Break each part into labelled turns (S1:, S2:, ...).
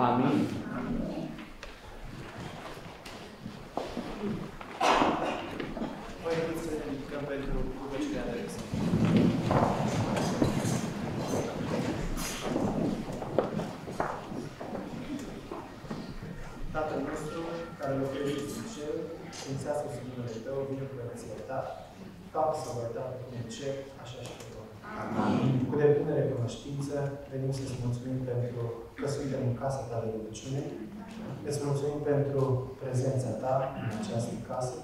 S1: Amin.
S2: Vă invit să ne ridicăm pentru rugăciunea de râs. Tatăl nostru, care locuiești în cer, sfințească-se numele Tău, vină împărăția Ta, facă-se voia Ta precum în cer, așa și pe pământ. Amin. Cu deplină recunoștință, venim să-ți mulțumim pentru că suntem în casa Ta de rugăciune. Îți mulțumim pentru prezența Ta în această casă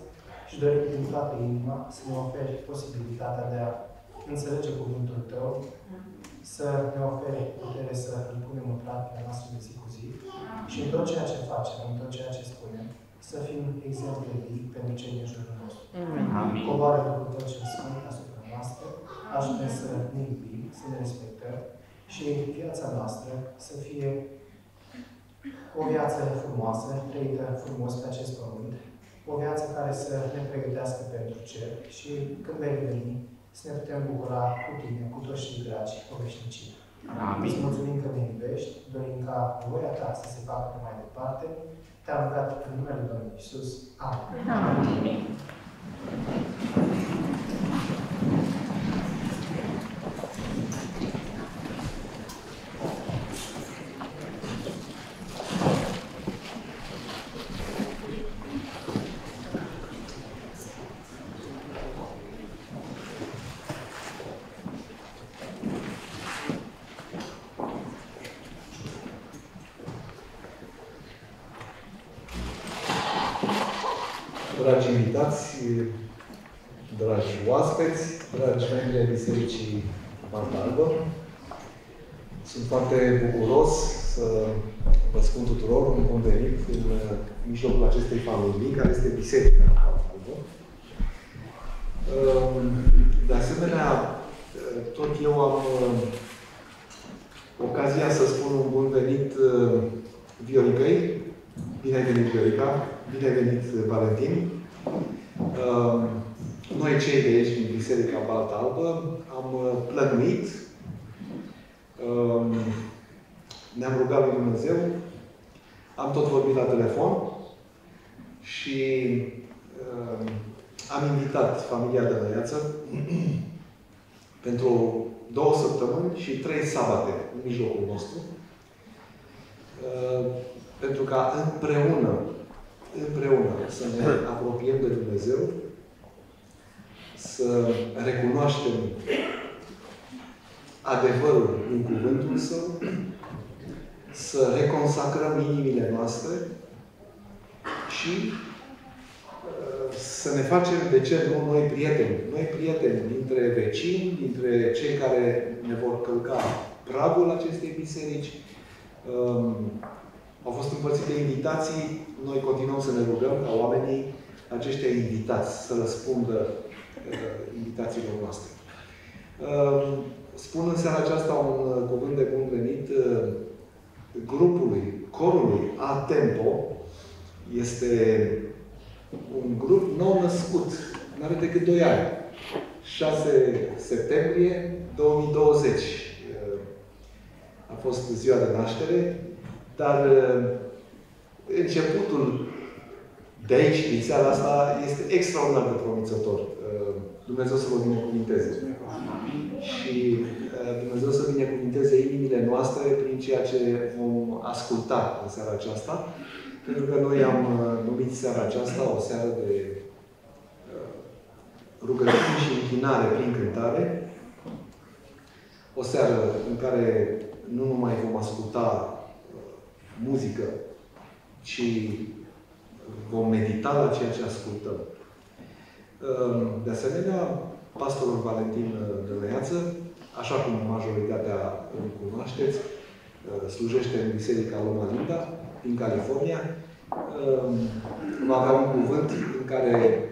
S2: și dorim din toată inima să ne oferi posibilitatea de a înțelege cuvântul Tău, să ne oferi putere să îl punem în practica noastră de zi cu zi și în tot ceea ce facem, în tot ceea ce spunem, să fim exemple vii pentru cei din jurul nostru.
S1: Amin.
S2: Coboară Duhul Tău cel Sfânt asupra noastră, ajută să ne iubim, să ne respectăm și viața noastră să fie o viață frumoasă, trăită frumos pe acest pământ, o viață care să ne pregătească pentru cer și când vei veni, să ne putem bucura cu Tine, cu toți cei dragi, o veșnicie.
S1: Amin.
S2: Îți mulțumim că ne iubești, dorim ca voia Ta să se facă mai departe. Te-am rugat în numele Domnului Iisus. Amin.
S1: Amin.
S3: Dragi invitați, dragi oaspeți, dragi membri ai Bisericii Balta Albă, sunt foarte bucuros să vă spun tuturor un bun venit în mijlocul acestei familii, care este Biserica Balta Albă. De asemenea, tot eu am ocazia să spun un bun venit Vioricăi. Bine ai venit, Viorica! Bine ai venit, Valentin! Noi, cei de aici, din Biserica Balta Albă, am plănuit, ne-am rugat lui Dumnezeu, am tot vorbit la telefon și am invitat familia de Lăiață pentru 2 săptămâni și 3 sabate în mijlocul nostru, pentru ca împreună să ne apropiem de Dumnezeu, să recunoaștem adevărul din cuvântul Său, să reconsacrăm inimile noastre și să ne facem, de ce nu, noi prieteni dintre vecini, dintre cei care ne vor călca pragul acestei biserici. Au fost împărțite invitații, noi continuăm să ne rugăm ca oamenii aceștia invitați să răspundă invitațiilor noastre. Spun în seara aceasta un cuvânt de bun venit corului A-Tempo. Este un grup nou născut, nu are decât 2 ani. 6 septembrie 2020 a fost ziua de naștere, dar începutul de aici, din seara asta, este extraordinar de promițător. Dumnezeu să vă binecuvinteze. Și Dumnezeu să binecuvinteze inimile noastre prin ceea ce vom asculta în seara aceasta. Pentru că noi am numit seara aceasta o seară de rugăciune și închinare prin cântare. O seară în care nu numai vom asculta muzică, ci vom medita la ceea ce ascultăm. De asemenea, pastorul Valentin Dălăiață, așa cum majoritatea îl cunoașteți, slujește în Biserica Loma Linda, din California. Va avea un cuvânt în care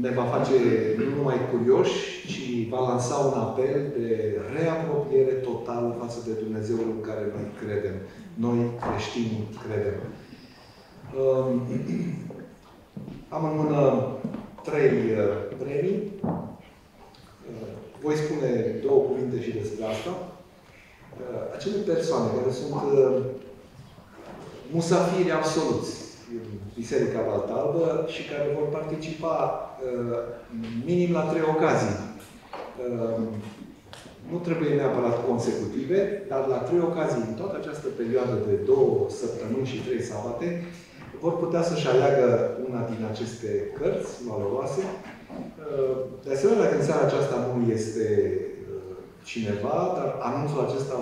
S3: ne va face nu numai curioși, ci va lansa un apel de reapropiere totală față de Dumnezeul în care noi credem. Noi, creștinii, credem. Am în mână 3 premii. Voi spune 2 cuvinte și despre asta. acele persoane care sunt musafiri absoluți în Biserica Baltalbă și care vor participa minim la 3 ocazii. Nu trebuie neapărat consecutive, dar la 3 ocazii în toată această perioadă de 2 săptămâni și 3 sabate, vor putea să-și aleagă una din aceste cărți valoroase. De asemenea, dacă în seara aceasta nu este cineva, dar anunțul acesta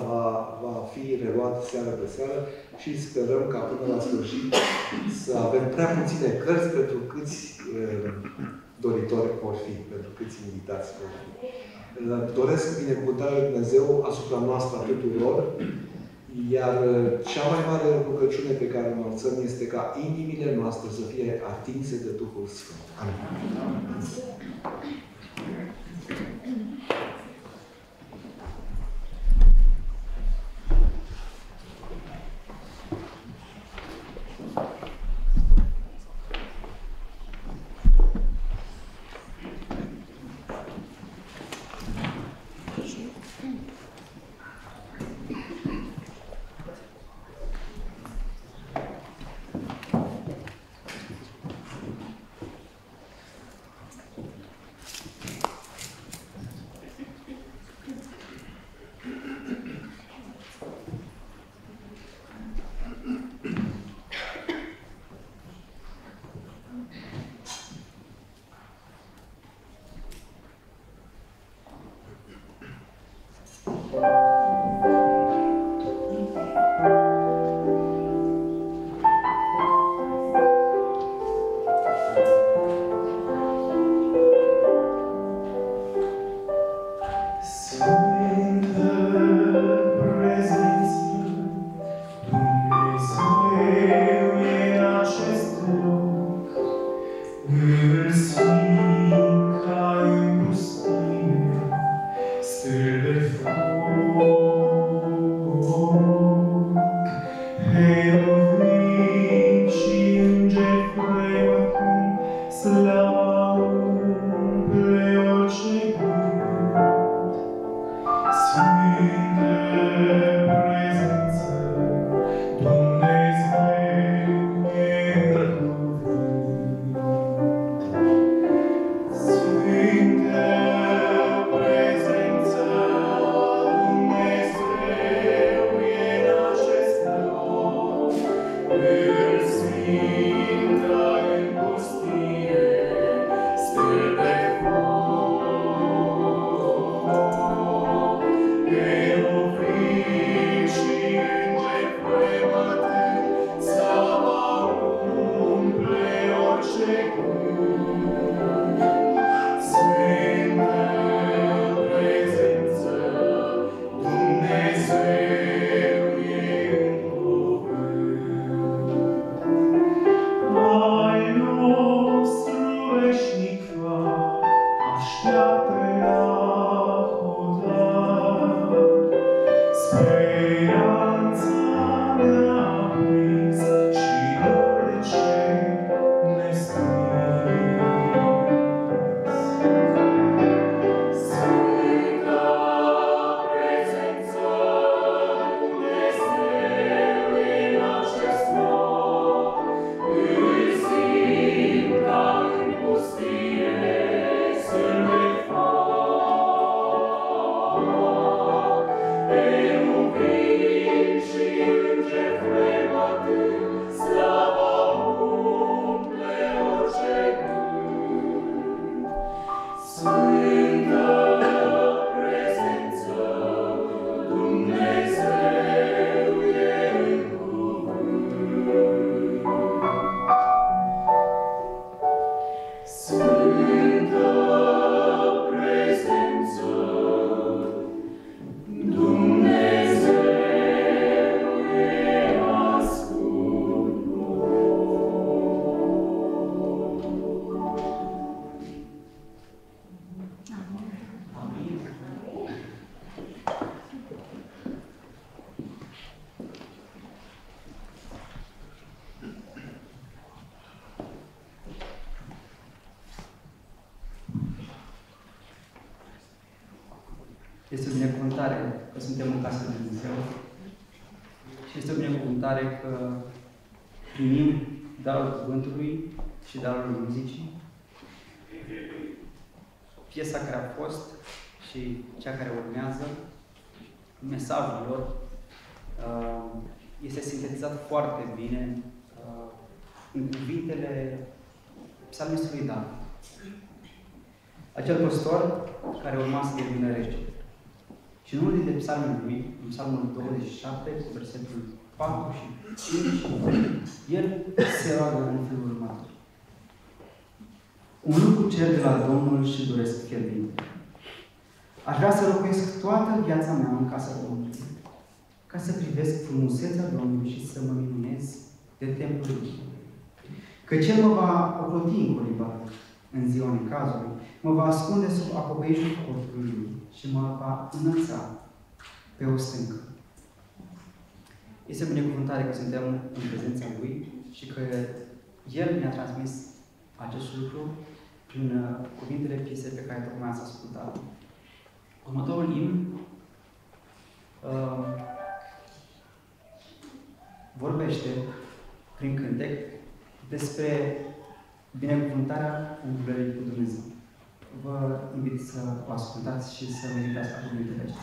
S3: va fi reluat seară pe seară și sperăm ca până la sfârșit să avem prea puține cărți pentru câți doritori vor fi, pentru câți invitați vor fi. Doresc binecuvântarea lui Dumnezeu asupra noastră a tuturor, iar cea mai mare rugăciune pe care o înălțăm este ca inimile noastre să fie atinse de Duhul Sfânt. Amin.
S1: suntem în casa lui Dumnezeu și este o binecuvântare că primim darul cuvântului și darul muzicii. Piesa care a fost și cea care urmează, mesajul lor, este sintetizat foarte bine în cuvintele psalmistului Dan. Acel păstor care urma să devină rege. Și în unul dintre psalmele lui, în psalmul 27, versetul 4 și 5, el se roagă în felul următor. Un lucru cer de la Domnul și doresc fierbinte. Aș vrea să locuiesc toată viața mea în casa Domnului, ca să privesc frumusețea Domnului și să mă minunez de templul lui. Căci El mă va ocroti în colibat, în ziua necazului, mă va ascunde sub acoperișul cortului Lui și mă va înălța pe o stâncă. Este o binecuvântare că suntem în prezența Lui și că El ne-a transmis acest lucru prin cuvintele piesei pe care tocmai ați ascultat. Următorul imn vorbește prin cântec despre binecuvântarea umblării cu Dumnezeu. Vă invit să o ascultați și să meditați la cuvintele acestea.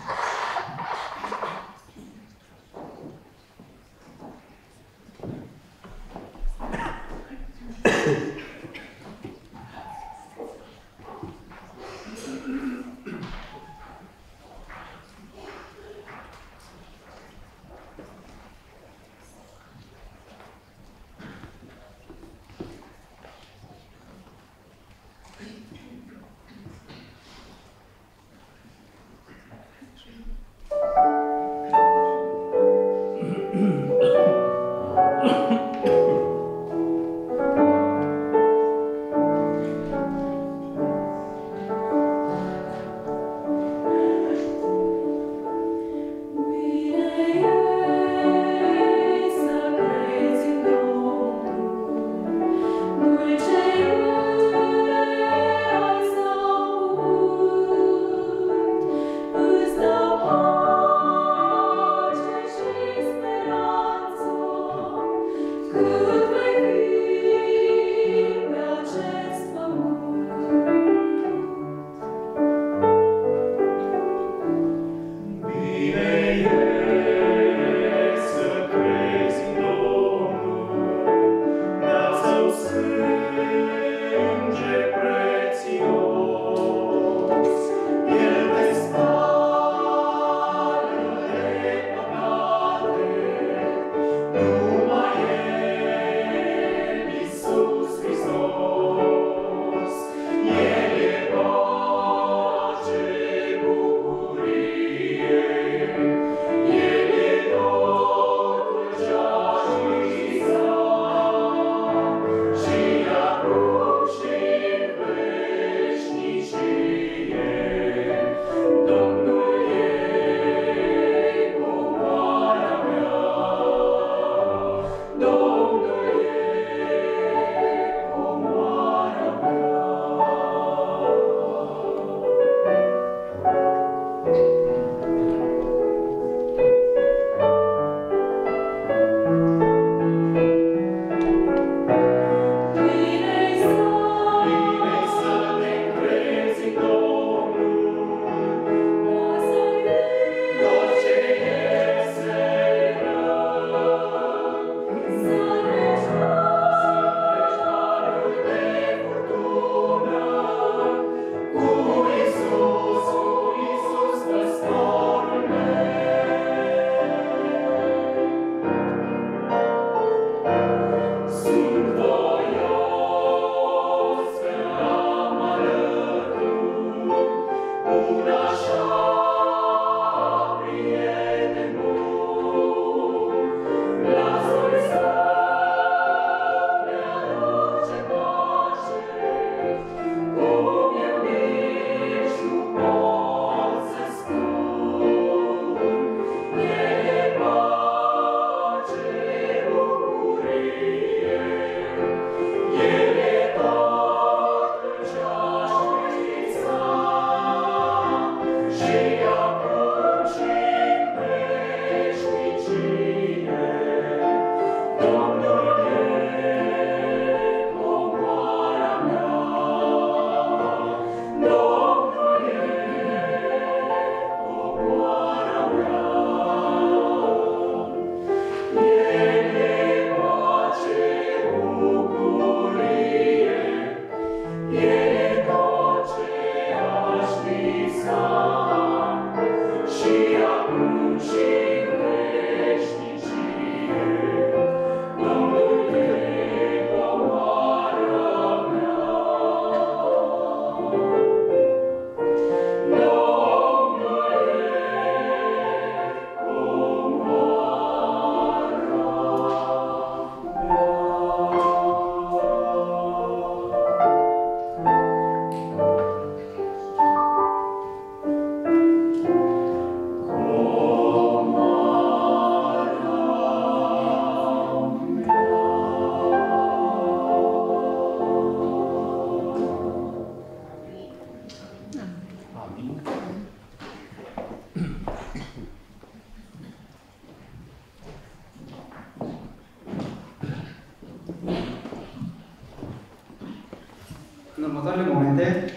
S1: următoarele momente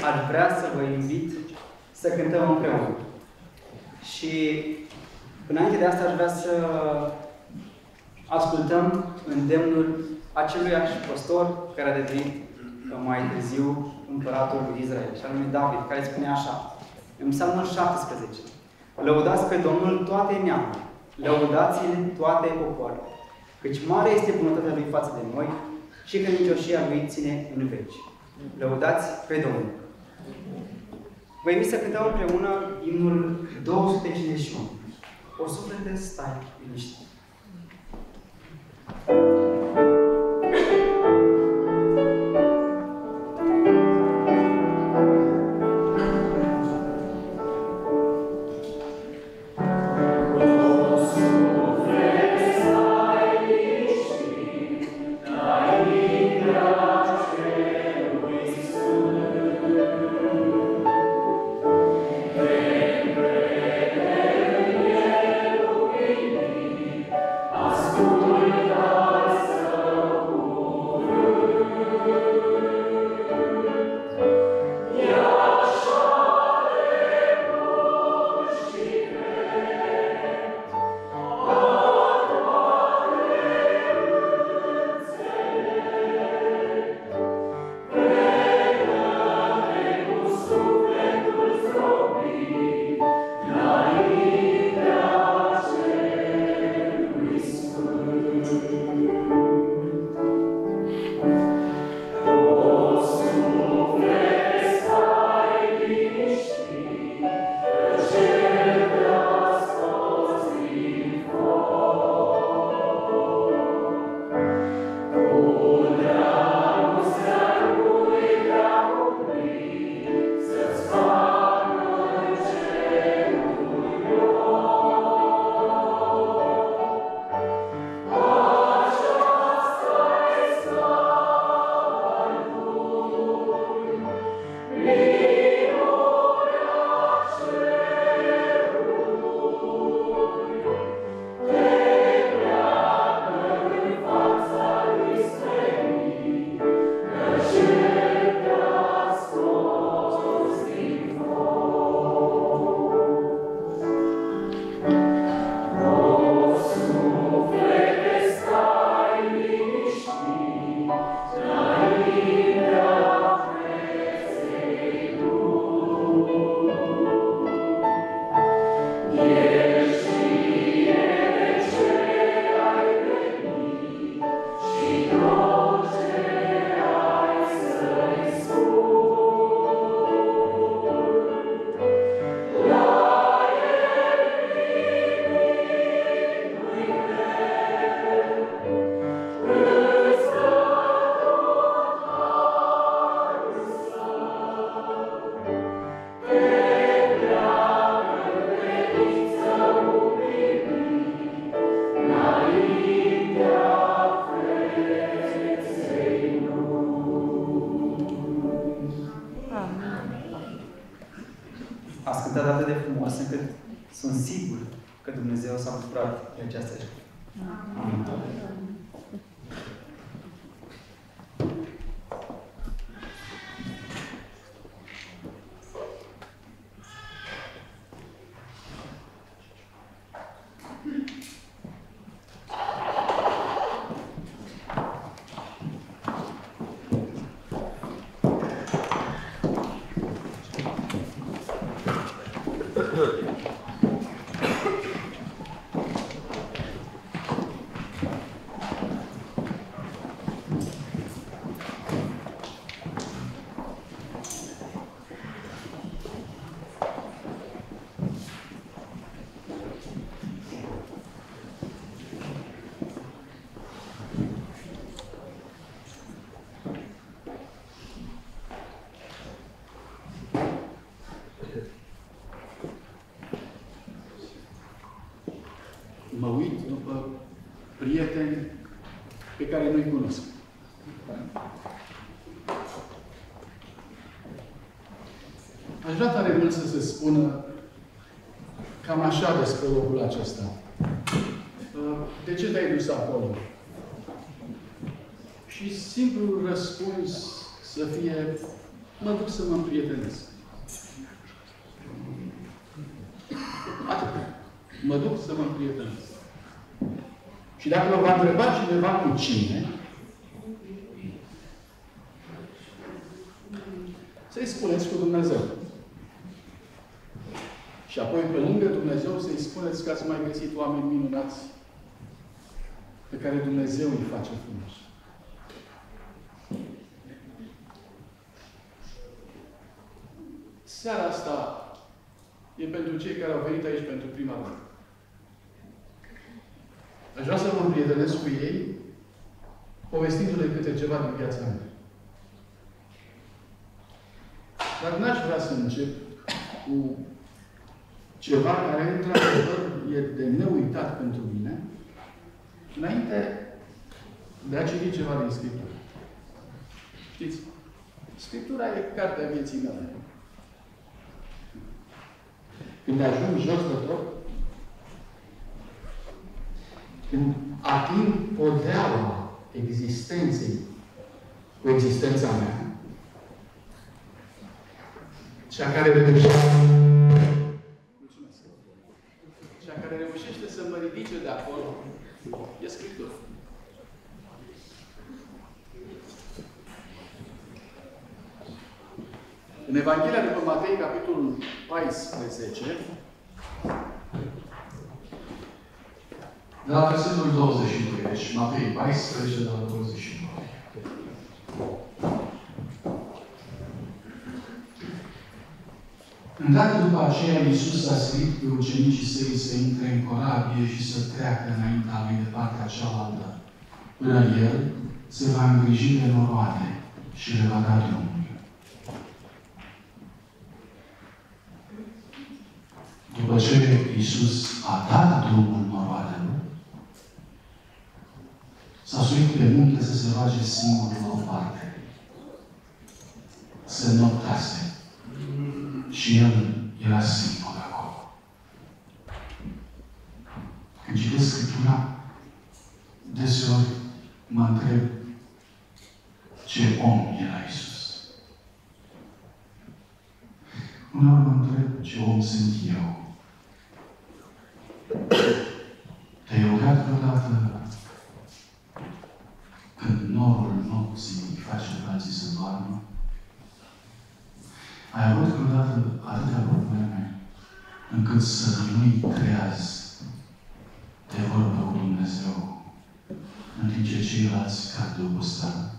S1: aș vrea să vă invit să cântăm împreună. Și înainte de asta aș vrea să ascultăm îndemnul aceluiași păstor care a devenit mai târziu împăratul lui Israel, și anume David, care spune așa, în Psalmul 17: Lăudați pe Domnul toate neamurile, lăudați-l toate popoarele, căci mare este bunătatea lui față de noi și credincioșia lui ține în veci. Lăudați pe Domnul. Vă invit să cântăm împreună imnul 251. O suflete, stai liniștit. Ați cântat atât de frumos încât sunt sigur că Dumnezeu s-a bucurat de această zi. Amin.
S4: Mă uit după prieteni pe care nu-i cunosc. Aș vrea tare mult să se spună cam așa despre locul acesta. De ce te-ai dus acolo? Și simplul răspuns să fie, mă duc să mă împrietenesc. Atât. Mă duc să mă împrietenesc. Și dacă vă va întreba cineva cu cine, să-i spuneți cu Dumnezeu. Și apoi, pe lângă Dumnezeu, să-i spuneți că ați mai găsit oameni minunați pe care Dumnezeu îi face frumos. Seara asta e pentru cei care au venit aici pentru prima dată. Aș vrea să mă împrietenesc cu ei, povestindu-le câte ceva din viața mea. Dar n-aș vrea să încep cu ceva care, într-adevăr, e de neuitat pentru mine, înainte de a citi ceva din Scriptură. Știți? Scriptura e cartea vieții mele. Când ajung jos de tot, când ating podeaua existenței cu existența mea, cea care reușește să mă ridice de acolo, e Scriptura. În Evanghelia după Matei, capitolul 14, de la versetul 22, deci Matei 14, de la 22. Îndată după aceea, Iisus a sfătuit pe ucenicii săi să intre în corabie și să treacă înaintea lui de partea cealaltă, până El se va îngriji de noroade și le va da drumul. După ce Iisus a dat drumul noroadelor, s-a suit pe munte să se roage singur la o parte. Să noptase. Și El era singur acolo. Când citesc Scriptura, deseori mă întreb ce om era Iisus. Uneori mă întreb ce om sunt eu. Te-ai rugat vreodată când norul nopții îi face pe alții să doarmă? Ai avut vreodată atâtea probleme încât să nu-i creazi de vorbă cu Dumnezeu în timp ce ceilalți cad de oboseală?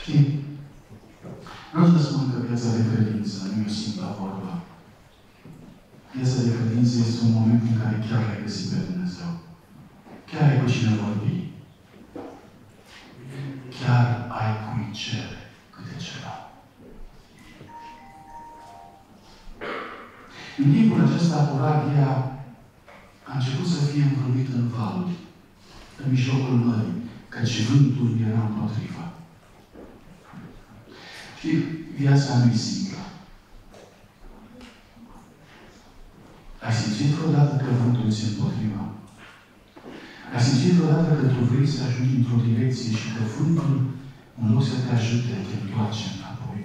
S4: Știi, vreau să spun că viața de credință nu e o simplă vorbă. Viața de credință este un moment în care chiar l-ai găsit pe Dumnezeu. Chiar ai cu cine vorbi. Chiar ai cui cere câte ceva. În timpul acesta, corabia a început să fie învăluită în valuri, în mijlocul mării, căci vântul era împotriva. Și viața nu-i simplă. Ai simțit vreodată că vântul ți-e împotriva? Ai simțit vreodată că tu vrei să ajungi într-o direcție și că vântul, în loc să te ajute, te întoarce înapoi?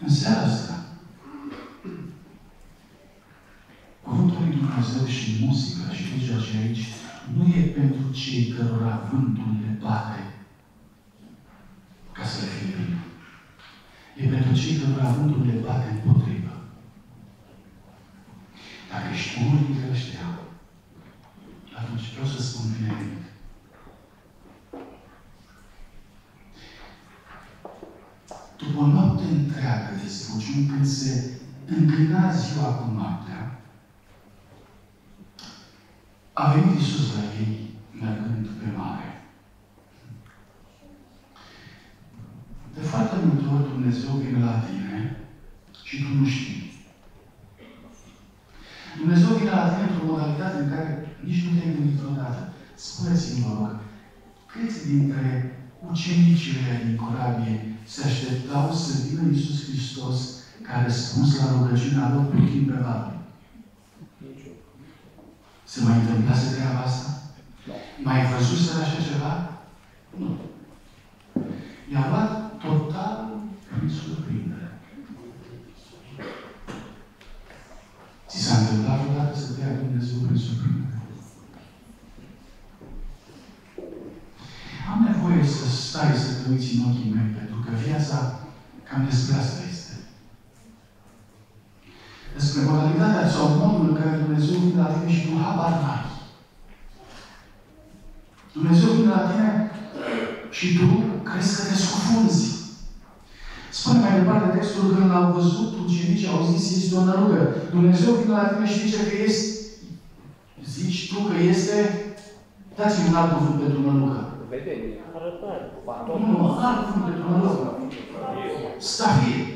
S4: În seara asta, cuvântul lui Dumnezeu și muzica și legea ce aici nu e pentru cei cărora vântul le bate ca să le fie bine. E pentru cei cărora vântul le bate împotrivă. Dacă ești unul dintre ăștia, atunci vreau să spun bine venit. După o noapte întreagă de slujbă, când se înclina ziua cu noaptea, a venit Iisus la ei, mergând pe mare. De foarte multe ori Dumnezeu vine la tine și tu nu știi. Dumnezeu vine la tine într-o modalitate în care nici nu te-ai gândit vreodată. Spuneți-mi, vă rog, câți dintre ucenicii din corabie se așteptau să vină Iisus Hristos ca răspuns la rugăciunea lor plutind pe valuri? Se mai întâmplase treaba asta? Mai văzuseră așa ceva? Nu. I-a luat total prin surprindere. Ți s-a întâmplat vreodată să te ia Dumnezeu prin surprindere? Am nevoie să stai, să te uiți în ochii mei, pentru că viața cam despre asta este. Despre moralitatea sau modul în care Dumnezeu vine la tine și tu habar n-ai. Dumnezeu vine la tine și tu crezi că te scufunzi. Spune mai departe textul, când l-au văzut, ucenicii au zis, este o nălucă. Dumnezeu vine la tine și zice că este, zici tu că este, dați-mi un alt cuvânt pentru nălucă.
S5: Vedenie. Arătare.
S4: Nu, alt cuvânt pentru nălucă. Stafie.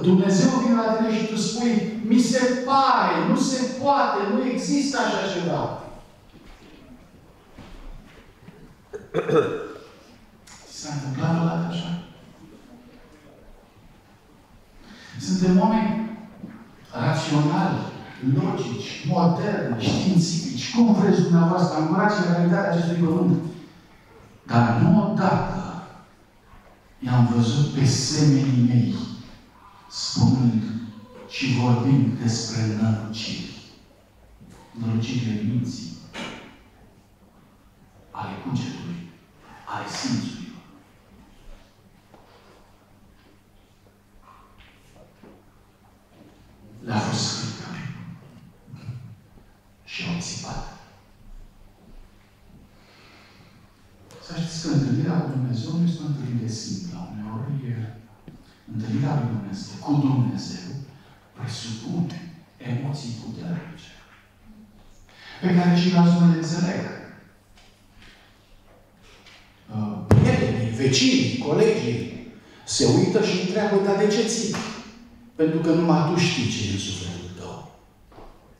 S4: Dumnezeu vine la tine și tu spui, mi se pare, nu se poate, nu există așa ceva. Ți s-a întâmplat odată așa? Suntem oameni raționali, logici, moderni, științifici. Cum vreți dumneavoastră, ancorați în realitatea acestui pământ. Dar nu odată i-am văzut pe semenii mei spunând și vorbind despre năluciri. Nălucirile minții, ale cugetului, ale simțurilor. Le-a fost frică. Și au țipat. Să știți că întâlnirea cu Dumnezeu nu este o întâlnire simplă. Uneori întâlnirea lui Dumnezeu, cu Dumnezeu, presupune emoții puternice, pe care ceilalți nu le înțeleg. Prietenii, vecinii, colegii se uită și întreabă, dar de ce ții? Pentru că numai tu știi ce e în sufletul tău.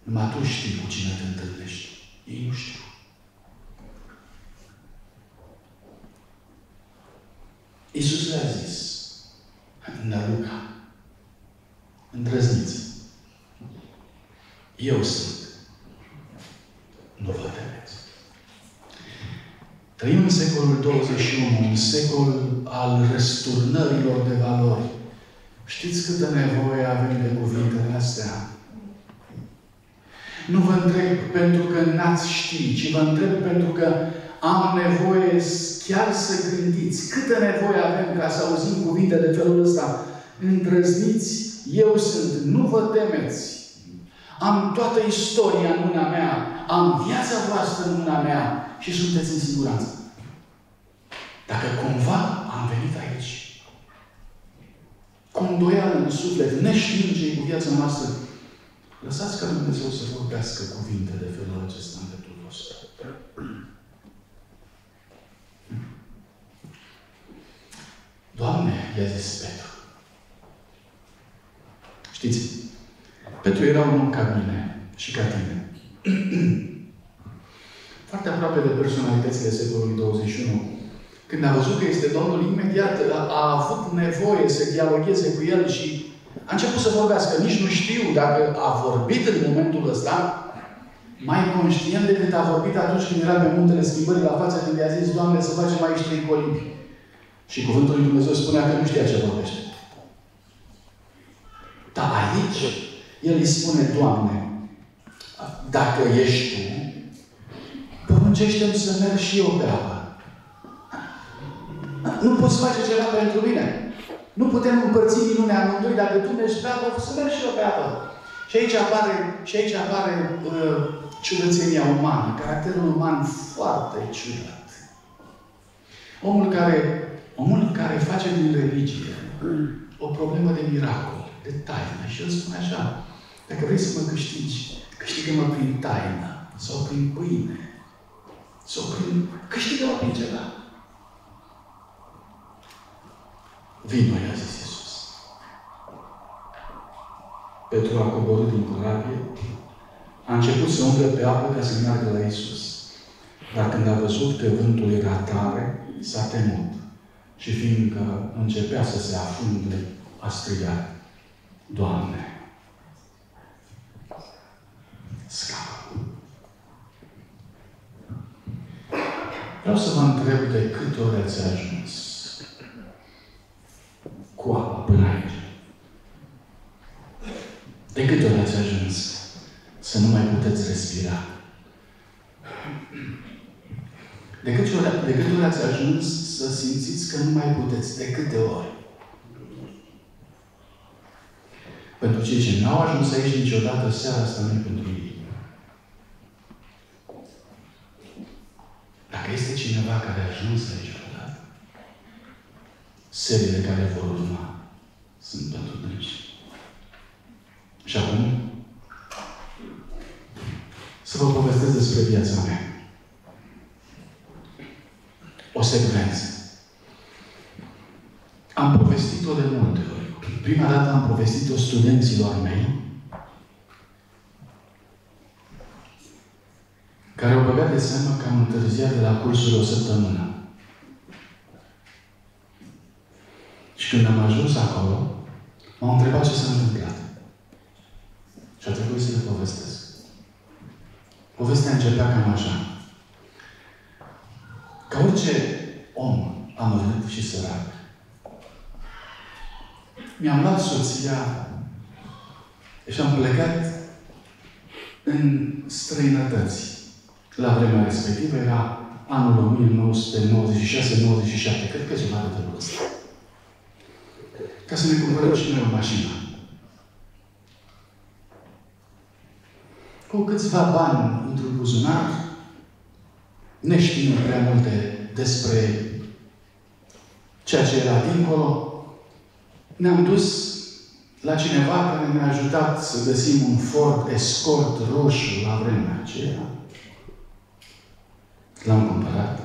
S4: Numai tu știi cu cine te întâlnești. Ei nu știu. Iisus le-a zis, năluca, îndrăzniți. Eu sunt. Nu vă temeți. Trăim în secolul 21, un secol al răsturnărilor de valori. Știți câtă nevoie avem de cuvintele astea? Nu vă întreb pentru că n-ați ști, ci vă întreb pentru că am nevoie chiar să gândiți câtă nevoie avem ca să auzim cuvinte de felul ăsta. Îndrăzniți, eu sunt, nu vă temeți. Am toată istoria în mâna mea, am viața voastră în mâna mea și sunteți în siguranță. Dacă cumva am venit aici, cu îndoială în suflet, neștiind ce e cu viața noastră, lăsați ca Dumnezeu să vorbească cuvinte de felul acesta în dreptul vostru. Doamne, i-a zis Petru. Știți, Petru era un om ca mine și ca tine. Foarte aproape de personalitățile secolului 21. Când a văzut că este Domnul, imediat a avut nevoie să dialogheze cu el și a început să vorbească. Nici nu știu dacă a vorbit în momentul ăsta mai conștient decât a vorbit atunci când era pe muntele schimbării la față, când i-a zis, Doamne, să facem aici 3 colibi. Și cuvântul lui Dumnezeu spunea că nu știa ce vorbește. Dar aici, el îi spune, Doamne, dacă ești Tu, poruncește-mi să merg și eu pe apă. Nu poți face ceva pentru mine. Nu putem împărți minunea amândoi. Dacă tu mergi pe apă, să merg și eu pe apă. Și aici apare ciudățenia umană, caracterul uman foarte ciudat. Omul care face din religie o problemă de miracol, de taină. Și el spune așa, dacă vrei să mă câștigi, câștigă-mă prin taină, sau prin pâine, sau câștigă-mă prin ceva. Vino, i-a zis Iisus. Petru a coborât din corabie, a început să umble pe apă ca să meargă la Iisus. Dar când a văzut că vântul era tare, s-a temut. Și fiindcă începea să se afunde, a strigat, Doamne, scapă! Vreau să vă întreb de câte ori ați ajuns cu apa până aici. De câte ori ați ajuns să nu mai puteți respira? De câte ori ați ajuns să simțiți că nu mai puteți? De câte ori? Pentru cei ce n-au ajuns aici niciodată, seara asta nu e pentru ei. Dacă este cineva care a ajuns aici odată, seriile care vor urma sunt pentru dânsi. Și acum, să vă povestesc despre viața mea. O secvență. Am povestit-o de multe ori. Prima dată am povestit-o studenților mei, care au băgat de seamă că am întârziat de la cursul o săptămână. Și când am ajuns acolo, m-au întrebat ce s-a întâmplat. Și a trebuit să le povestesc. Povestea începea cam așa. Ca orice om amărât și sărac, mi-am luat soția și am plecat în străinătăți. La vremea respectivă era anul 1996-97, cred că ceva de felul ăsta. Ca să ne cumpărăm și noi o mașină. Cu câțiva bani într-un buzunar, neștiind prea multe despre ceea ce era dincolo, ne-am dus la cineva care ne-a ajutat să găsim un Ford Escort roșu la vremea aceea. L-am cumpărat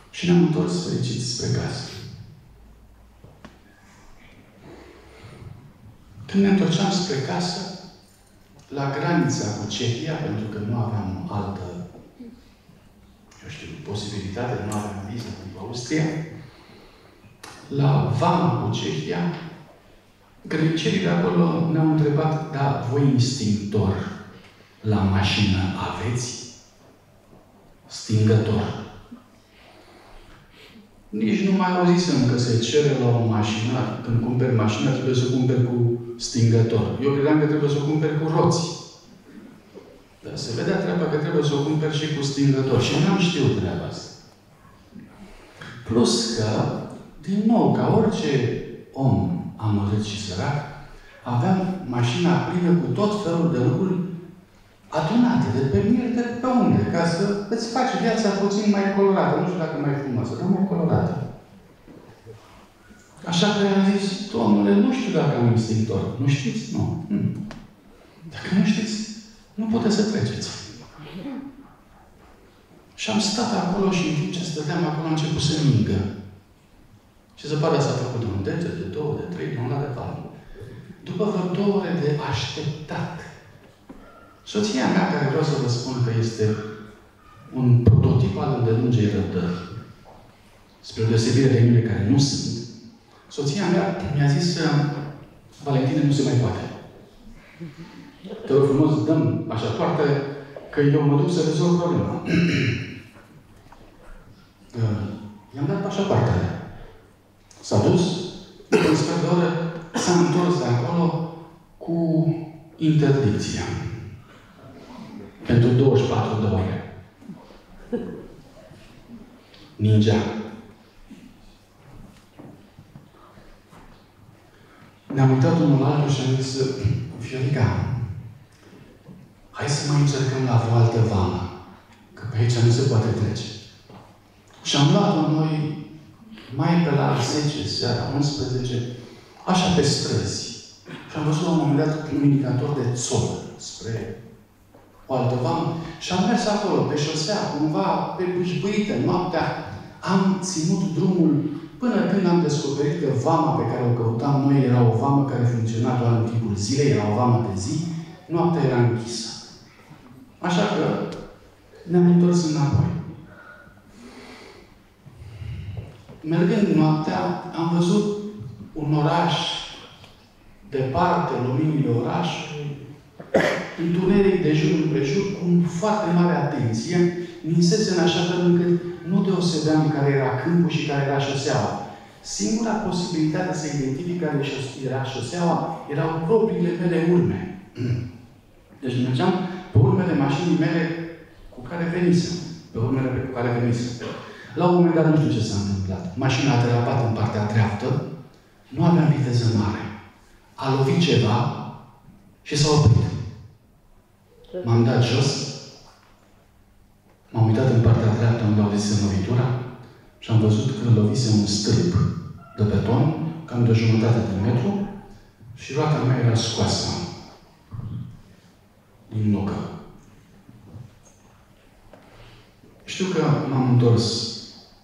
S4: și ne-am întors fericiți spre casă. Când ne întorceam spre casă, la granița cu Cehia, pentru că nu aveam altă, posibilitate, nu aveam viză cu Austria, la vama cu Cehia, grecerii de acolo ne-au întrebat, da, voi instinctor la mașină aveți? Stingător. Nici nu mai auzisem că se cere la o mașină, când cumperi mașina, trebuie să o cumperi cu stingător. Eu credeam că trebuie să o cumperi cu roți. Dar se vedea treaba că trebuie să o cumperi și cu stingător. Și n-am știut treaba asta. Plus că, din nou, ca orice om amărât și sărac, aveam mașina plină cu tot felul de lucruri adunate de pe mine, de pe unde, ca să îți faci viața puțin mai colorată. Nu știu dacă mai frumoasă, dar mai colorată. Așa că am zis, domnule, nu știu dacă am instinctor. Nu știți? Nu. Dacă nu știți, nu puteți să treceți. Și am stat acolo și în timp ce stăteam acolo, a început să mingă. Și zăpada s-a făcut de un deget, de două, de trei, de un la de palmă. După vreo 2 ore de așteptat, soția mea, care vreau să vă spun că este un prototip al îndelungei răbdări, spre deosebire de mine care nu sunt, soția mea mi-a zis că Valentine nu se mai poate. Te rog frumos, dăm pașapoarte că eu mă duc să rezolv problema. I-am dat pașapoartele. S-a dus, după un sfert de oră, s-a întors de acolo cu interdicția. Pentru 24 de ore. Ningea. Ne-am uitat unul la altul și am zis, Viorica, hai să mai încercăm la vreo altă vamă, că pe aici nu se poate trece. Și am luat-o noi mai pe la 10 seara, 11, așa pe străzi. Și am văzut la un moment dat un indicator de țol spre o altă vamă și am mers acolo, pe șosea, cumva, pe bâșbâită, noaptea. Am ținut drumul până când am descoperit că vama pe care o căutam noi era o vamă care funcționa doar în timpul zilei, era o vamă de zi, noaptea era închisă. Așa că ne-am întors înapoi. Mergând noaptea, am văzut un oraș, departe, luminile orașului, întuneric de jur împrejur, cu foarte mare atenție, ninsese în așa fel încât nu deosebeam care era câmpul și care era șoseaua. Singura posibilitate să identific care era șoseaua erau propriile mele urme. Deci mergeam pe urmele mașinii mele cu care venisem. Pe urmele cu care venisem. La un moment dat nu știu ce s-a întâmplat. Mașina a derapat în partea dreaptă, nu aveam viteză mare. A lovit ceva și s-a oprit. M-am dat jos, m-am uitat în partea dreaptă unde auzisem lovitura și am văzut că lovise un stâlp de beton, cam de 1,5 metru, și roata mea era scoasă din nucă. Știu că m-am întors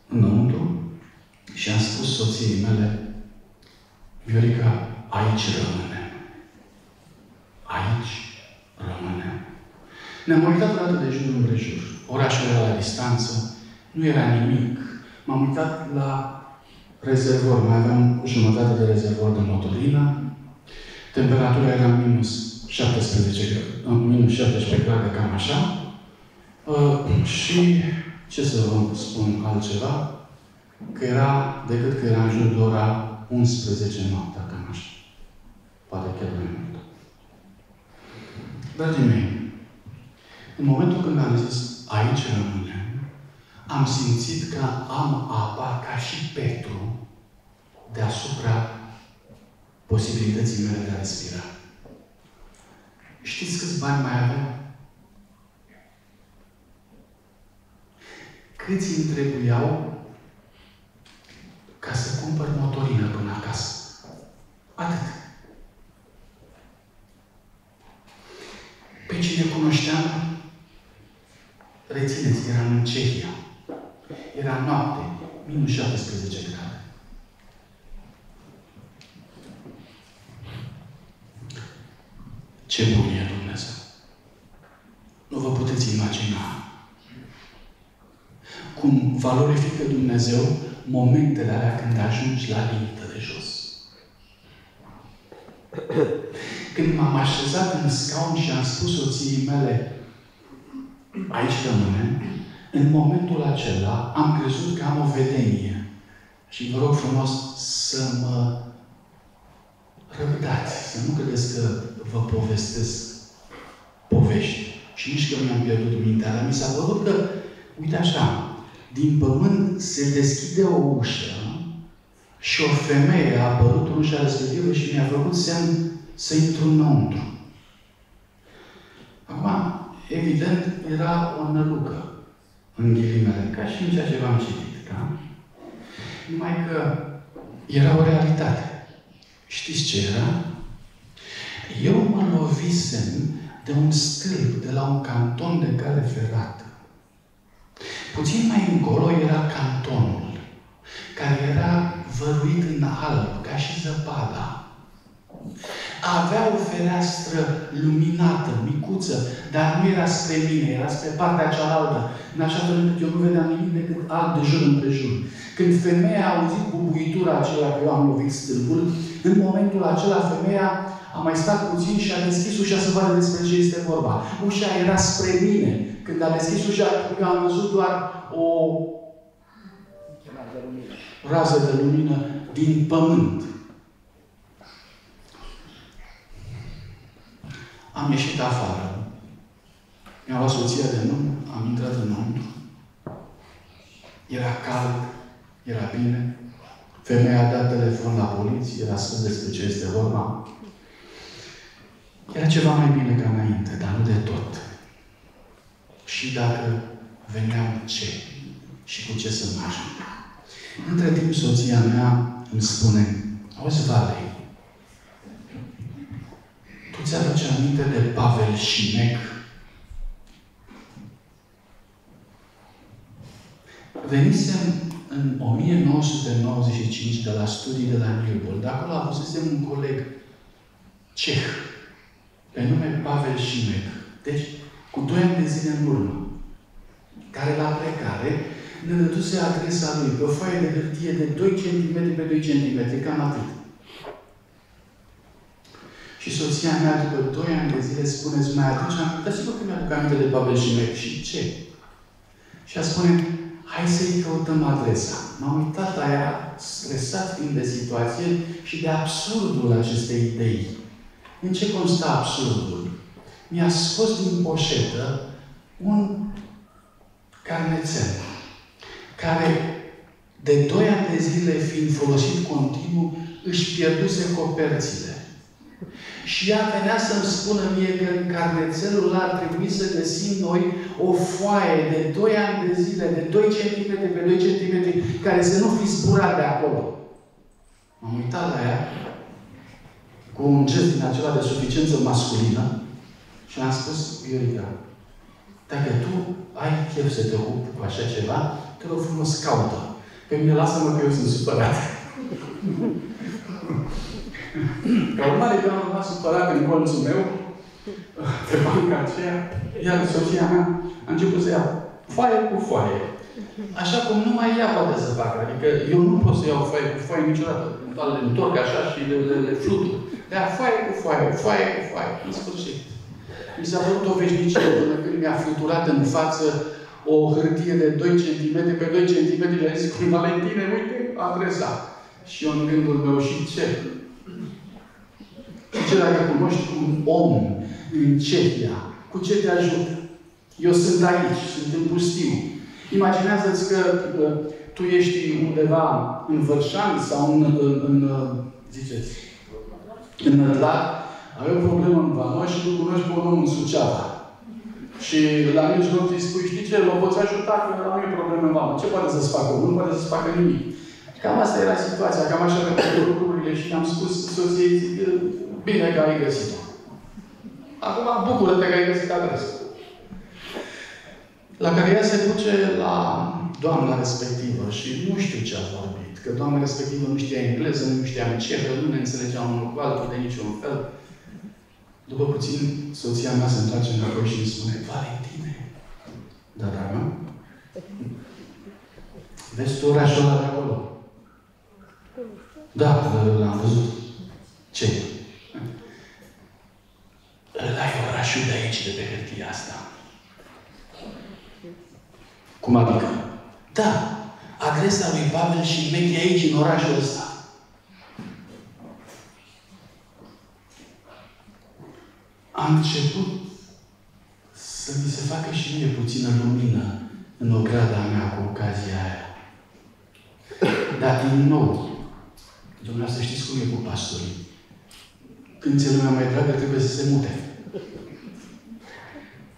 S4: înăuntru și am spus soției mele: Viorica, aici rămânem. Aici rămânem. Ne-am uitat o dată de jur împrejur. Orașul era la distanță, nu era nimic. M-am uitat la rezervor. Mai aveam 1/2 de rezervor de motorină. Temperatura era minus 17 grade, cam așa. Și ce să vă spun altceva? Că era, decât că era în jur de ora 11 noaptea, cam așa. Poate chiar mai mult. Dragii mei, în momentul când am zis aici rămânem, am simțit că am apa ca și Petru deasupra posibilității mele de a respira. Știți câți bani mai aveam? Câți îmi trebuiau ca să cumpăr motorină până acasă? Atât. Pe cine cunoșteam, rețineți, eram în Cehia. Era noapte, minus 17 grade. Ce bun e Dumnezeu! Nu vă puteți imagina cum valorifică Dumnezeu momentele alea când ajungi la limită de jos. Când m-am așezat în scaun și am spus soției mele, aici rămânem, în momentul acela am crezut că am o vedenie. Și vă rog frumos să mă răbdați, să nu credeți că vă povestesc povești. Și nici că mi-am pierdut mintea, dar mi s-a părut că, uite așa, din pământ se deschide o ușă și o femeie a apărut în ușa respectivă și mi-a făcut semn să intru înăuntru. Acum, evident, era o nălucă, în ghilimele, ca și în ceea ce v-am citit, da? Numai că era o realitate. Știți ce era? Eu mă lovisem de un stâlp de la un canton de cale ferată. Puțin mai încolo era cantonul, care era văruit în alb, ca și zăpada. Avea o fereastră luminată, micuță, dar nu era spre mine, era spre partea cealaltă, în așa fel încât eu nu vedeam nimic decât alb de jur împrejur. Când femeia a auzit bubuitura aceea că eu am lovit stâlpul, în momentul acela femeia a mai stat puțin și a deschis ușa să vadă despre ce este vorba. Ușa era spre mine. Când a deschis ușa, eu am văzut doar o rază de lumină din pământ. Am ieșit afară. Mi-a luat soția de mână, am intrat înăuntru. Era cald, era bine. Femeia a dat telefon la poliție, era spus despre ce este vorba. Era ceva mai bine ca înainte, dar nu de tot. Și dacă veneam ce? Și cu ce să mă ajung? Între timp, soția mea îmi spune, auzi, Valei, tu ți-aduci aminte de Pavel Șimec? Venisem în 1995 de la studii de la Newbold. De acolo avusesem un coleg ceh, pe nume Pavel Șimec. Deci, cu 2 ani de zile în urmă, care la plecare ne dăduse adresa lui pe o foaie de hârtie de 2 cm pe 2 cm, cam atât. Și soția mea, după 2 ani de zile, spune, îți mai aduce aminte? Dar sigur că mi-aduc aminte de Pavel și Mec. Și ce? Și ea spune, hai să-i căutăm adresa. M-am uitat la ea, stresat fiind de situație și de absurdul acestei idei. În ce consta absurdul? Mi-a scos din poșetă un carnețel care, de 2 ani de zile fiind folosit continuu, își pierduse coperțile. Și ea venea să-mi spună mie că în carnețelul ăla ar trebui să găsim noi o foaie de 2 ani de zile, de 2 cm pe 2 cm, care să nu fi zburat de acolo. M-am uitat la ea cu un gest din acela de suficiență masculină și am spus, Viorica, dacă tu ai chef să te ocupi cu așa ceva, te rog frumos, caută. Pe mine lasă-mă că eu sunt supărat. Ca urmare, eu am rămas supărat în colțul meu, pe banca aceea, iar soția mea a început să ia foaie cu foaie. Așa cum numai ea poate să facă. Adică eu nu pot să iau foaie cu foaie niciodată. Le întorc așa și le flutur. Dar foaie cu foaie, foaie cu foaie. În sfârșit. Mi s-a părut o veșnicie până când mi-a fluturat în față o hârtie de 2 cm pe 2 cm și a zis cu Valentine, uite, adresa. Și eu în gândul meu, și ce? Și ce dacă cunoști un om în Cehia, cu ce te ajută? Eu sunt aici, sunt în pustiu. Imaginează-ți că tu ești undeva în Vărșan sau ziceți, în Nădlac, ai o problemă în Vanoș și tu cunoști pe un om în Suceava. Și la mijloc îi spui, știi ce, l-o poți ajuta că nu e problemă în Vanoș. Ce poate să-ți facă? Nu poate să-ți facă nimic. Cam asta era situația, cam așa că lucrurile și am spus soției, zic, bine că ai găsit-o. Acum bucură-te că ai găsit adresa. La care ea se duce la doamna respectivă și nu știu ce a vorbit. Că doamna respectivă nu știa engleză, nu știa cehă, nu ne înțelegea unul cu altul de niciun fel. După puțin, soția mea se întoarce înapoi și îmi spune, Valentine, da, dragă, vezi tu orașul ăla de acolo? Da, l-am văzut. Ce? Ăla e orașul de aici, de pe hârtia asta. Cum adică? Da, adresa lui Pavel și Mec e aici, în orașul ăsta. Am început să mi se facă și mie puțină lumină în ograda mea cu ocazia aia. Dar, din nou, dumneavoastră știți cum e cu pastorii. Când ți-e lumea mai dragă, trebuie să se mute.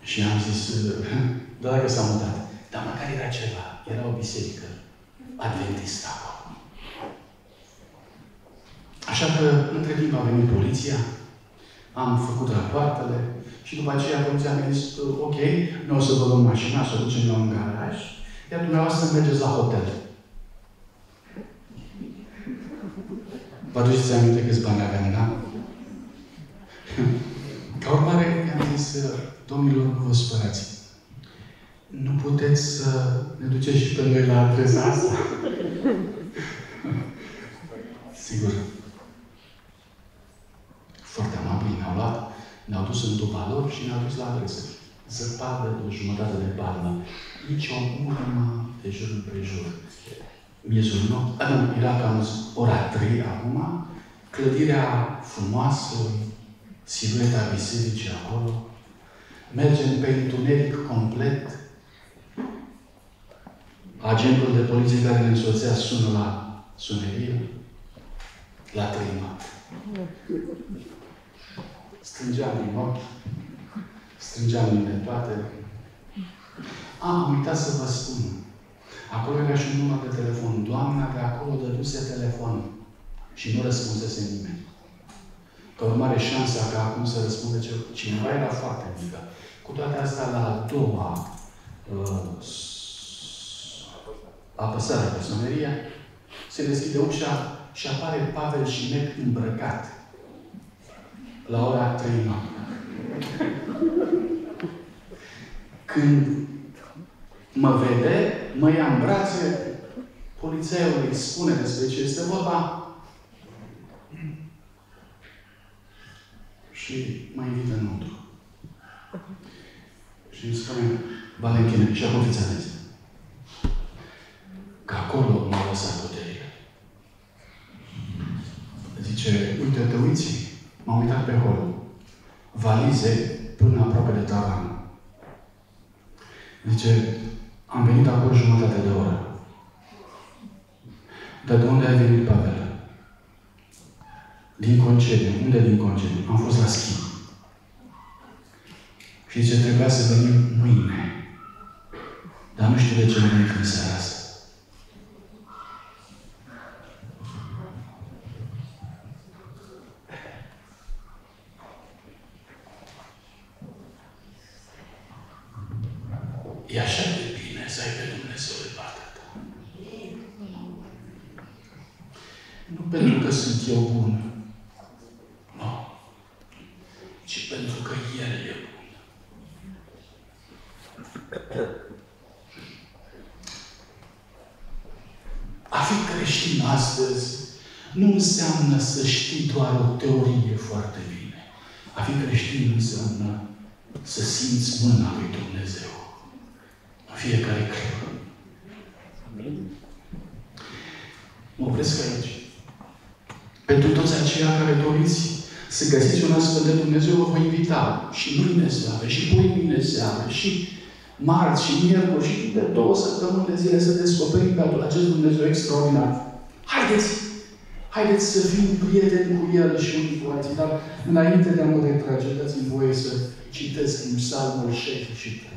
S4: Și am zis, da, dacă s-a mutat. Dar măcar era ceva. Era o biserică adventistă acolo. Așa că, între timp a venit poliția, am făcut rapoartele și după aceea poliția mi-a zis, ok, noi o să vă luăm mașina, să o ducem la un garaj, iar dumneavoastră mergeți la hotel. Vă aduceți aminte câți bani aveam, da? Ca urmare, i-am zis, domnilor, nu vă spărați. Nu puteți să ne duceți și pe noi la adresa asta? Sigur. Foarte amabili ne-au luat, ne-au dus în tuba lor și ne-au dus la adresă. Zăpadă de o jumătate de palmă. Nici o urmă de jur împrejur. Miezul nopții, era cam ora 3 acum, clădirea frumoasă, silueta bisericii acolo, mergem pe întuneric complet, agentul de poliție care ne însoțea sună la sunerie, la 3 noapte. Strângeam din ochi, strângeam din toate. Am uitat să vă spun. Acolo era și un număr de telefon. Doamna de acolo dăduse telefon și nu răspunsese nimeni. Ca urmare, șansa ca acum să răspundă cineva era foarte mică. Cu toate astea, la a doua apăsare pe soneria, se deschide ușa și apare Pavel și Mec îmbrăcat. La ora 3 noapte. Când mă vede, mă ia în brațe, polițaiul îi spune despre ce este vorba. și mă invită înăuntru. Și îmi spune, Valentin, și acum fiți atenți. Că acolo m-au lăsat puterile. Zice, uite, te uiți, m-am uitat pe hol. Valize până aproape de tavan. Zice, am venit acolo jumătate de oră. Dar de unde ai venit, Pavel? Din concediu. Unde din concediu? Am fost la schimb. Și zice, trebuia să venim mâine. Dar nu știu de ce am venit în seara asta. E așa de bine să ai pe Dumnezeu de partea ta. Nu pentru că sunt eu bun. Nu. Ci pentru că El e bun. A fi creștin astăzi nu înseamnă să știi doar o teorie foarte bine. A fi creștin înseamnă să simți mâna lui Dumnezeu în fiecare clipă. Mă opresc aici. Pentru toți aceia care doriți să găsiți un astfel de Dumnezeu, vă voi invita și mâine seară, și mâine seară, și marți, și miercuri, și de 2 săptămâni de zile să descoperim pe acest Dumnezeu extraordinar. Haideți să fim prieteni cu El și unii cu alții. Dar înainte de a mă retrage, dați-mi voie să citesc în Psalmul 63.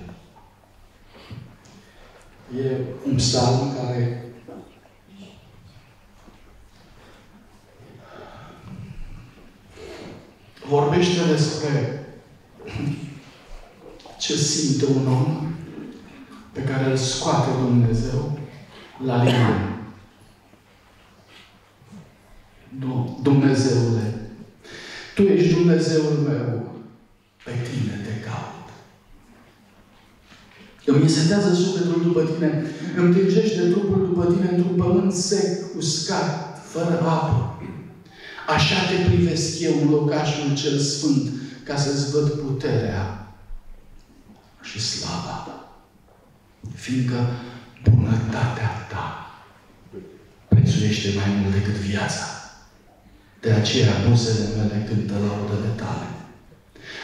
S4: E un psalm care vorbește despre ce simte un om pe care îl scoate Dumnezeu la liman. Dumnezeule, Tu ești Dumnezeul meu, pe Tine te caut. Îmi însetează sufletul după Tine, îmi tângește trupul după Tine într-un pământ sec, uscat, fără apă. Așa te privesc eu în locașul cel sfânt, ca să-ți văd puterea și slava. Fiindcă bunătatea Ta prețuiește mai mult decât viața. De aceea buzele mele cântă laudele Tale.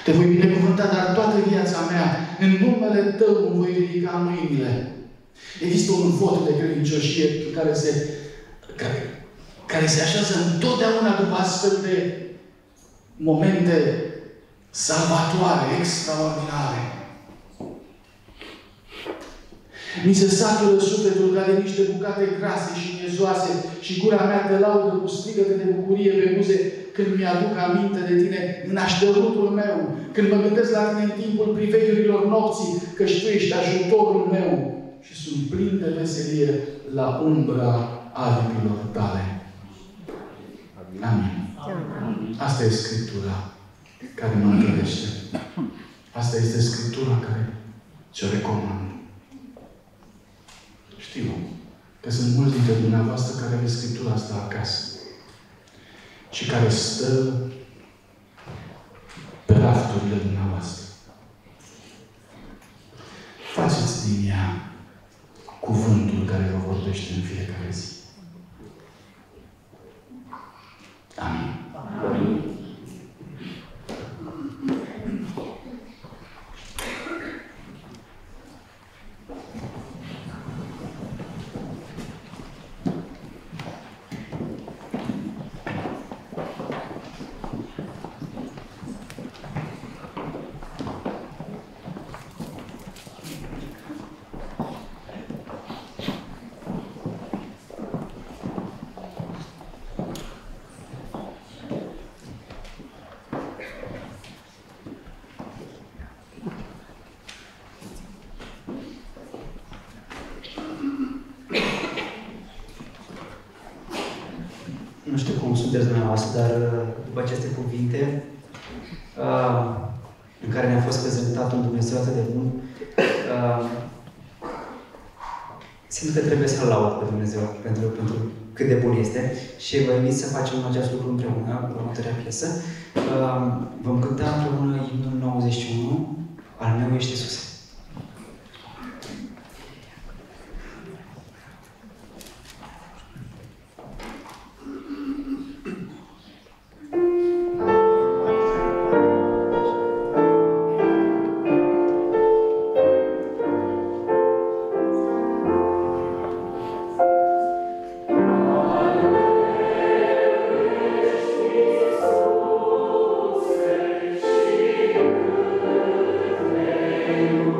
S4: Te voi binecuvânta, dar toată viața mea, în numele Tău îmi voi ridica mâinile. Există un vot de credincioșie care se așează întotdeauna după astfel de momente salvatoare, extraordinare. Mi se satură sufletul ca de niște bucate grase și miezoase și gura mea te laudă cu strigăte de bucurie pe buze când mi-aduc aminte de Tine în așterutul meu, când mă gândesc la Tine în timpul priveghiurilor nopții, căci Tu ești ajutorul meu și sunt plin de veselie la umbra aripilor Tale. Amin. Asta e Scriptura care mă întărește. Asta este Scriptura care ce-o recomand. Știu că sunt mulți dintre dumneavoastră care aveți Scriptura asta acasă și care stă pe rafturile dumneavoastră. Faceți din ea cuvântul care vă vorbește în fiecare zi. Amin. Amin.
S1: Nu știu cum sunteți dumneavoastră, dar după aceste cuvinte în care ne-a fost prezentat un Dumnezeu atât de bun, simt că trebuie să-L laud pe Dumnezeu pentru cât de bun este și vă invit să facem acest lucru împreună cu următoarea piesă. Vom cânta împreună imnul 91, Al meu ești Iisuse.
S5: Thank you.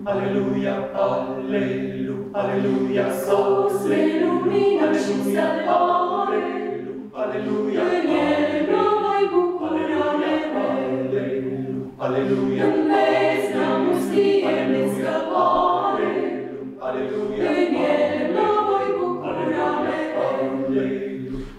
S5: Aleluia, aleluia, aleluia, sos de lumină și salvare. Aleluia, în el mă voi bucura mereu. Aleluia, în vezi neamustie de scăpare. Aleluia, în el mă voi bucura mereu.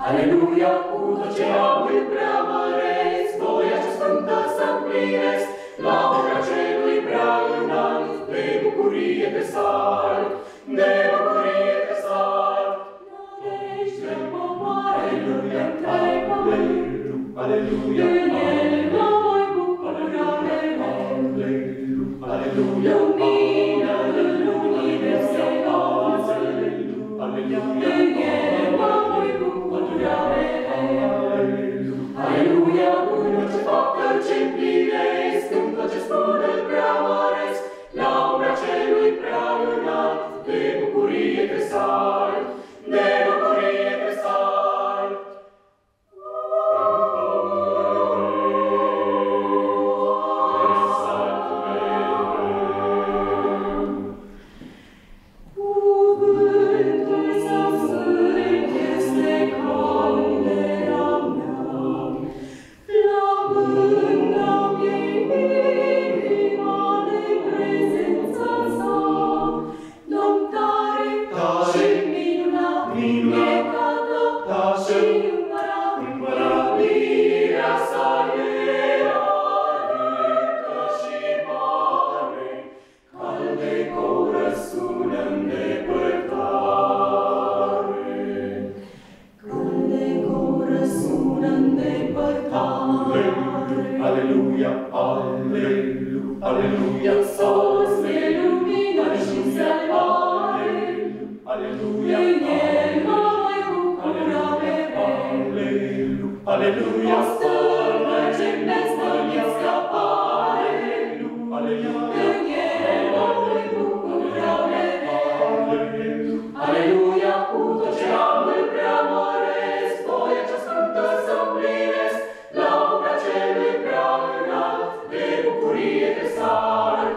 S5: Aleluia, cu tot ce am îl preamăresc, voia cea sfântă să împlinesc, la ora celui prea înalt de bucurie. bucurie te salt, de bucurie te salt. Nădejde popoare, aleluia, aleluia, în el mă voi bucura mereu. Aleluia, lumină în universal, aleluia, în el mă voi bucura mereu. Aleluia, în orice faptă ce împlinesc, în tot ce spun îl preamăresc, la umbra celui prea înalt, de bucurie te salt, de bucurie te salt. Cuvântul său sfânt este caldera mea, flămânda-mi inima de prezența sa. Domn tare și minunat, e ca tot și împărat, iubirea sa e adâncă și mare, caldecou răsună în depărtare. Caldecou răsună în depărtare. Aleluia, aleluia, aleluia, sos de lumină și salvare. Aleluia, în el mă voi bucura mereu. Aleluia, stâlpă ce-mi dezvăluie scăpare. Aleluia, în el mă voi bucura mereu. Aleluia, cu tot ce am îl preamăresc, voia cea sfântă să împlinesc, la umbra celui prea înalt, de bucurie te salt,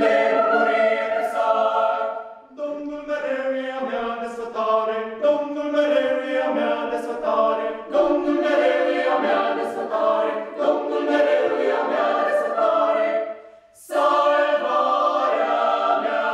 S5: de bucurie te salt.
S6: Domnul mereu e a mea desfătare, Domnul mereu e a mea desfătare,
S5: Domnul mereu e a mea desfătare, Domnul mereu e a mea desfătare, salvarea mea.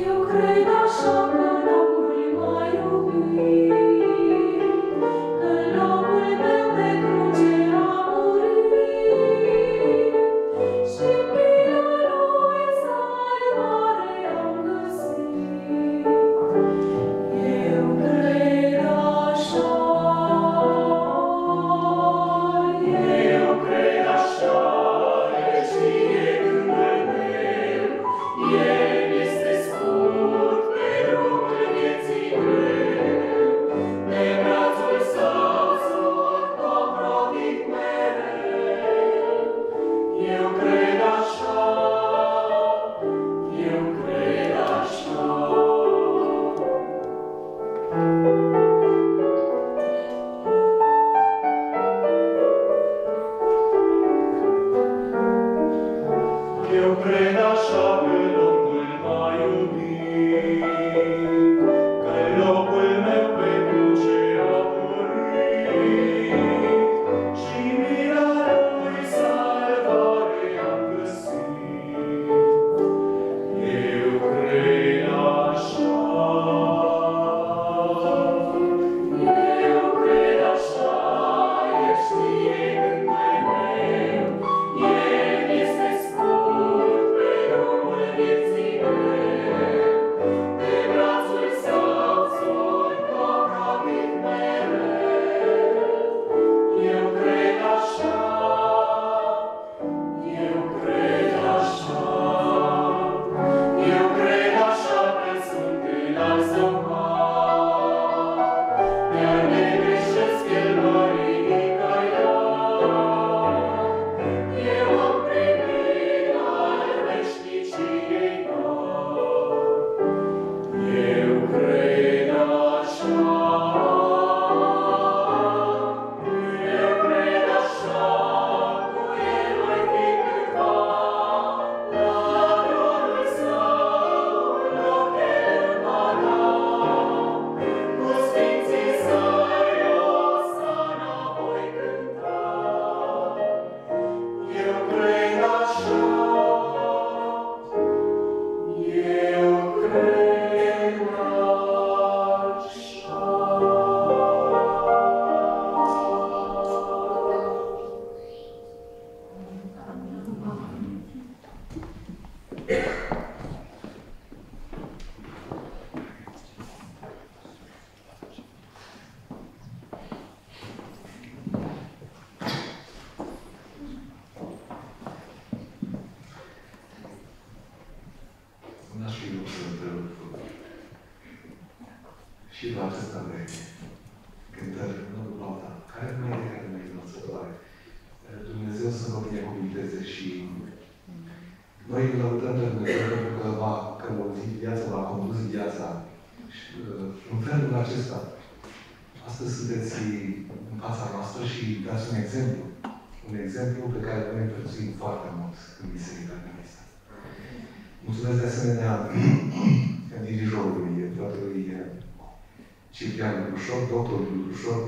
S5: Eu cred așa că Domnul m-a iubit, că în locul meu pe cruce a murit, și prin a lui salvare am găsit. Eu cred așa, eu cred așa, el știe gândul meu, el este scurt pe drumul vieții greu, de brațul său sunt ocrotit mereu. Eu cred așa, eu cred așa.
S6: Eu cred așa că Domnul m-a iubit, că în locul meu pe cruce a murit, și mila lui salvare am găsit. Eu cred așa.
S5: Eu cred așa, el știe gândul meu, el este scurt pe drumul vieții greu, de brațul său sunt ocrotit mereu. Eu cred așa, eu cred așa, eu cred așa că sunt în al său har.
S3: și la acesta de cântări, nu după alta, care nu e care nu e înălțătoare. Dumnezeu să vă binecuvinteze și noi îl lăudăm pe Dumnezeu pentru că va călăuzi viața, va condus viața. Și în felul acesta, astăzi sunteți în fața noastră și dați un exemplu. Un exemplu pe care noi îl prețuim foarte mult în Biserica Adventista. Mulțumesc de asemenea dirijorului, fratelui Ciprian Grușor, doctorul Grușor.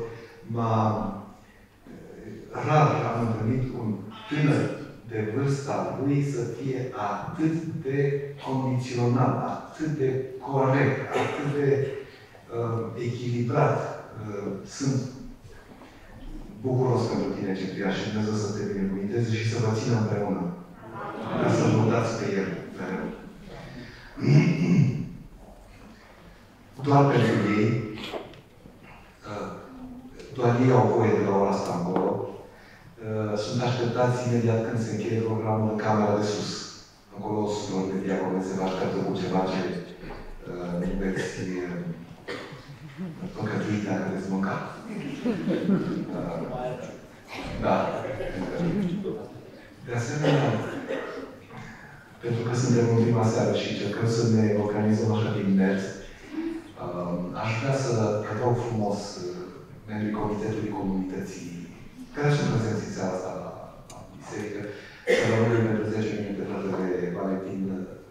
S3: Rar am întâlnit un tânăr de vârsta lui să fie atât de condiționat, atât de corect, atât de echilibrat. Sunt bucuros pentru tine, Ciprian, și Dumnezeu să te binecuvinteze și să vă țină împreună. Ca să vă dați pe el mereu. Doar pentru ei, doar ei au voie de la ora asta încolo. Sunt așteptați imediat când se încheie programul în camera de sus. Acolo sunt de diacone, se vă așteaptă cu ceva ce nu veți păcătui dacă veți mânca. Da. De asemenea, pentru că suntem în prima seară și încercăm să ne organizăm așa din mers, aș vrea să rog frumos membrii Comitetului Comunității care sunt prezenți în seara asta la biserică, să rămânem pentru 10 minute, fratele Valentin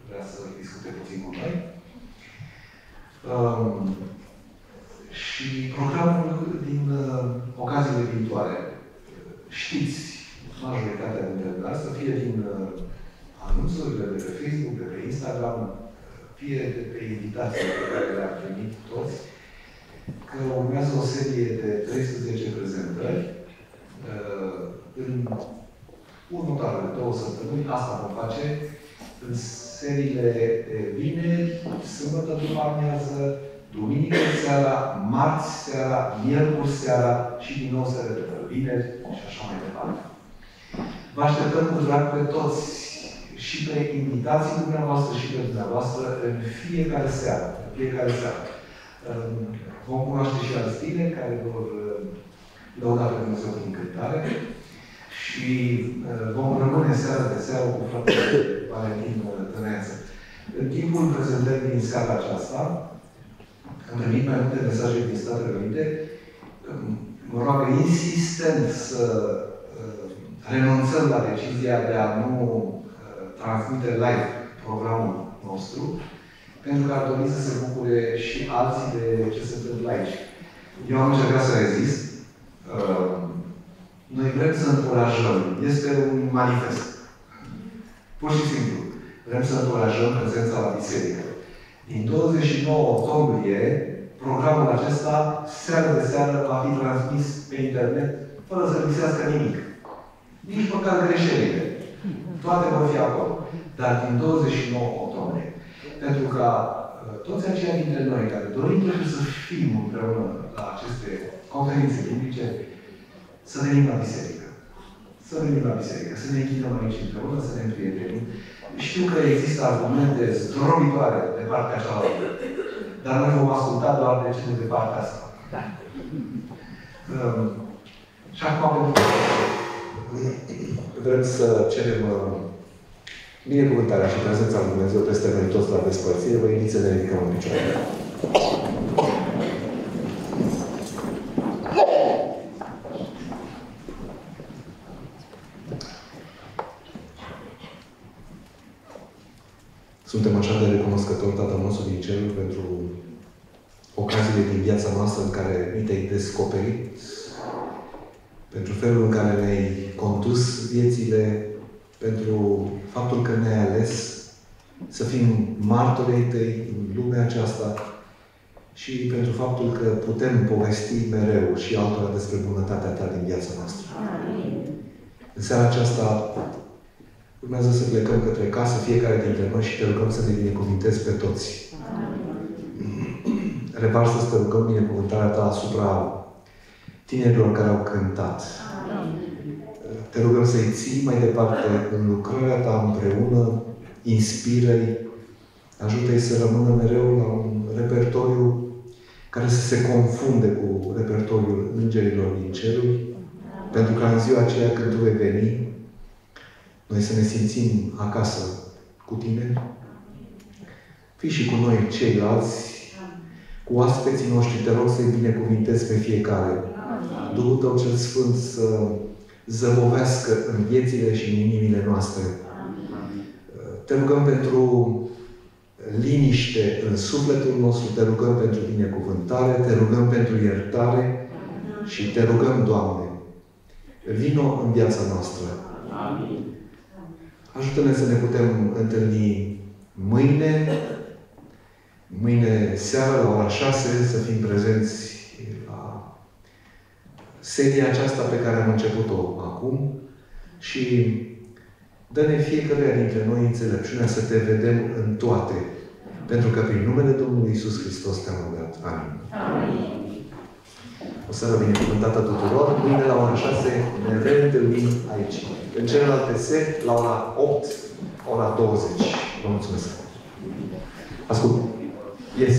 S3: vrea să discute puțin cu noi. Și programul din ocaziile viitoare, știți, majoritatea dintre dumneavoastră, fie din anunțurile de pe Facebook, de pe Instagram, fie de pe invitații pe care le-am primit toți, că urmează o serie de 13 prezentări în următoarele 2 săptămâni. Asta vom face în seriile de vineri, sâmbătă după amiază, duminică seara, marți seara, miercuri seara și din nou se repetă vineri și așa mai departe. Vă așteptăm cu drag pe toți și pe invitații dumneavoastră și pe dumneavoastră în fiecare seară. În fiecare seară. Vom cunoaște și alți tineri care vor lăuda pe Dumnezeu prin cântare și vom rămâne seara de seară cu fratele Valentin Tăneață. În timpul prezentării din seara aceasta, am primit mai multe mesaje din Statele Unite. Mă roagă insistent să renunțăm la decizia de a nu transmite live programul nostru, pentru că ar dori să se bucure și alții de ce se întâmplă aici. Eu am încercat să rezist. Noi vrem să încurajăm. Este un manifest. Pur și simplu. Vrem să încurajăm prezența la biserică. Din 29 octombrie, programul acesta, seară de seară, va fi transmis pe internet, fără să lipsească nimic. Nici măcar greșelile. Toate vor fi acolo. Dar din 29 octombrie. Pentru ca toți aceia dintre noi care dorim să fim împreună la aceste conferințe biblice, să venim la biserică. Să venim la biserică, să ne închinăm aici împreună, să ne împrietenim. Știu că există argumente zdrobitoare de partea cealaltă, dar noi vom asculta doar de cele de partea asta. Da. Și acum, vrem să cerem binecuvântarea și prezența lui Dumnezeu peste noi toți la despărțire. Vă invit să ne ridicăm în picioare. Suntem așa de recunoscători, Tatăl nostru din cer, pentru ocaziile din viața noastră în care ni te-ai descoperit, pentru felul în care ne-ai condus viețile, pentru faptul că ne-ai ales să fim martorii tăi în lumea aceasta și pentru faptul că putem povesti mereu și altora despre bunătatea ta din viața noastră. În seara aceasta urmează să plecăm către casă, fiecare dintre noi, și te rugăm să ne binecuvintezi pe toți. Revarsă să te rugăm binecuvântarea ta asupra tinerilor care au cântat. Te rugăm să-i ții mai departe în lucrarea ta împreună, inspiră-i, ajută-i să rămână mereu la un repertoriu care să se confunde cu repertoriul îngerilor din ceruri, pentru că în ziua aceea când Tu vei veni, noi să ne simțim acasă cu Tine. Fii și cu noi ceilalți, cu oaspeții noștri, te rog să-i binecuvintezi pe fiecare. Duhul Tău cel Sfânt să zăbovească în viețile și în inimile noastre. Te rugăm pentru liniște în sufletul nostru, te rugăm pentru binecuvântare, te rugăm pentru iertare și te rugăm, Doamne, vino în viața noastră.
S5: Amin.
S3: Ajută-ne să ne putem întâlni mâine seara la ora 6, să fim prezenți la seria aceasta pe care am început-o acum și dă-ne fiecare dintre noi înțelepciunea să Te vedem în toate. Pentru că prin numele Domnului Iisus Hristos Te-am rugat. Amin.
S5: Amin.
S3: O seară binecuvântată tuturor. Mâine la ora 6 ne reîntâlnim aici. În celelalte seri, la ora 8, ora 20. Vă mulțumesc. Ascult. Yes.